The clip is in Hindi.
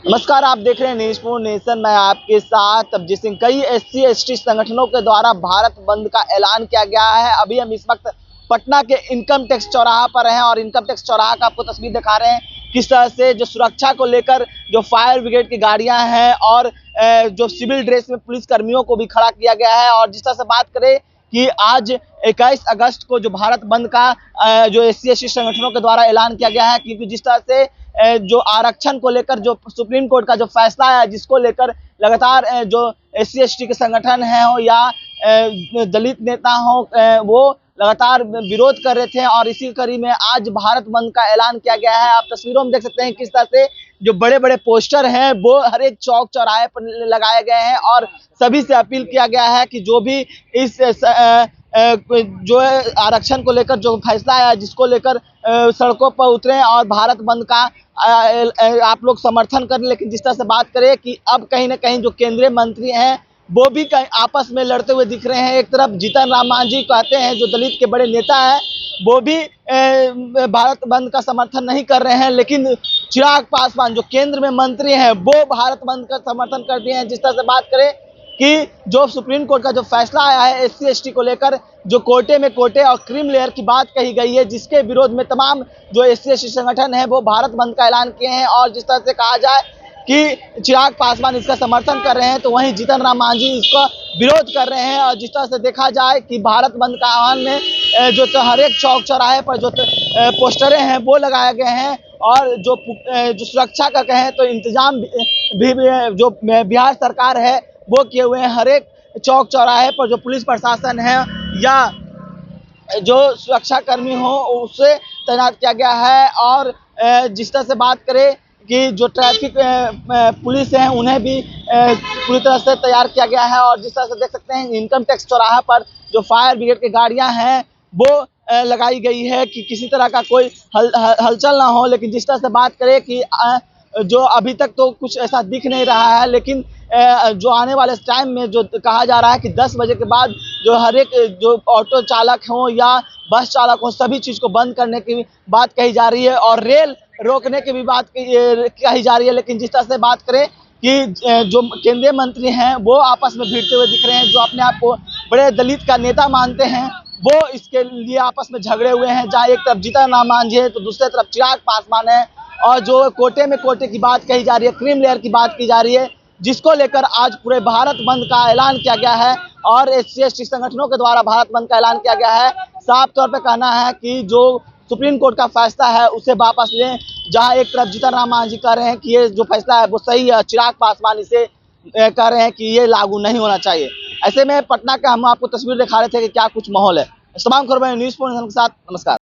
नमस्कार, आप देख रहे हैं न्यूज़ नेशन। मैं आपके साथ अभिजीत सिंह। कई SC/ST संगठनों के द्वारा भारत बंद का ऐलान किया गया है। अभी हम इस वक्त पटना के इनकम टैक्स चौराहा पर हैं और इनकम टैक्स चौराहा का आपको तस्वीर दिखा रहे हैं किस तरह से जो सुरक्षा को लेकर जो फायर ब्रिगेड की गाड़ियां हैं और जो सिविल ड्रेस में पुलिस कर्मियों को भी खड़ा किया गया है। और जिस तरह से बात करें कि आज 21 अगस्त को जो भारत बंद का जो SC/ST संगठनों के द्वारा ऐलान किया गया है, क्योंकि जिस तरह से जो आरक्षण को लेकर जो सुप्रीम कोर्ट का जो फैसला है, जिसको लेकर लगातार जो SC/ST के संगठन हैं हो या दलित नेता हो, वो लगातार विरोध कर रहे थे और इसी कड़ी में आज भारत बंद का ऐलान किया गया है। आप तस्वीरों में देख सकते हैं किस तरह से जो बड़े बड़े पोस्टर हैं वो हर एक चौक चौराहे पर लगाए गए हैं और सभी से अपील किया गया है कि जो भी इस जो आरक्षण को लेकर जो फैसला है, जिसको लेकर सड़कों पर उतरे और भारत बंद का आप लोग समर्थन करें। लेकिन जिस तरह से बात करें कि अब कहीं ना कहीं जो केंद्रीय मंत्री हैं वो भी कहीं आपस में लड़ते हुए दिख रहे हैं। एक तरफ जीतन राम मांझी कहते हैं, जो दलित के बड़े नेता हैं, वो भी भारत बंद का समर्थन नहीं कर रहे हैं, लेकिन चिराग पासवान जो केंद्र में मंत्री हैं वो भारत बंद का समर्थन कर दिए हैं। जिस तरह से बात करें कि जो सुप्रीम कोर्ट का जो फैसला आया है SC/ST को लेकर, जो कोटे में कोटे और क्रीम लेयर की बात कही गई है, जिसके विरोध में तमाम जो SC/ST संगठन है वो भारत बंद का ऐलान किए हैं। और जिस तरह से कहा जाए कि चिराग पासवान इसका समर्थन कर रहे हैं, तो वहीं जीतन राम मांझी इसका विरोध कर रहे हैं। और जिस तरह से देखा जाए कि भारत बंद का आह्वान में जो हर एक चौक चौराहे पर जो पोस्टरें हैं वो लगाए गए हैं और जो सुरक्षा का कहें तो इंतजाम भी जो बिहार सरकार है वो किए हुए हैं। हर एक चौक चौराहे पर जो पुलिस प्रशासन है या जो सुरक्षा कर्मी हो उसे तैनात किया गया है। और जिस तरह से बात करें कि जो ट्रैफिक पुलिस है उन्हें भी पूरी तरह से तैयार किया गया है। और जिस तरह से देख सकते हैं इनकम टैक्स चौराहा पर जो फायर ब्रिगेड की गाड़ियां हैं वो लगाई गई है कि किसी तरह का कोई हलचल ना हो। लेकिन जिस तरह से बात करें कि जो अभी तक तो कुछ ऐसा दिख नहीं रहा है, लेकिन जो आने वाले टाइम में जो कहा जा रहा है कि 10 बजे के बाद जो हर एक जो ऑटो चालक हो या बस चालक हो, सभी चीज़ को बंद करने की बात कही जा रही है और रेल रोकने की भी बात कही जा रही है। लेकिन जिस तरह से बात करें कि जो केंद्रीय मंत्री हैं वो आपस में भिड़ते हुए दिख रहे हैं, जो अपने आप को बड़े दलित का नेता मानते हैं, वो इसके लिए आपस में झगड़े हुए हैं। जहाँ एक तरफ जीतन राम मांझी है तो दूसरी तरफ चिराग पासवान है और जो कोटे में कोटे की बात कही जा रही है, क्रीम लेयर की बात की जा रही है, जिसको लेकर आज पूरे भारत बंद का ऐलान किया गया है। और SC/ST संगठनों के द्वारा भारत बंद का ऐलान किया गया है। साफ तौर पे कहना है कि जो सुप्रीम कोर्ट का फैसला है उसे वापस लें। जहां एक तरफ जीतन राम मांझी कह रहे हैं कि ये जो फैसला है वो सही है, चिराग पासवान इसे कह रहे हैं कि ये लागू नहीं होना चाहिए। ऐसे में पटना का हम आपको तस्वीर दिखा रहे थे कि क्या कुछ माहौल है। तमाम खबरें न्यूज़ के साथ। नमस्कार।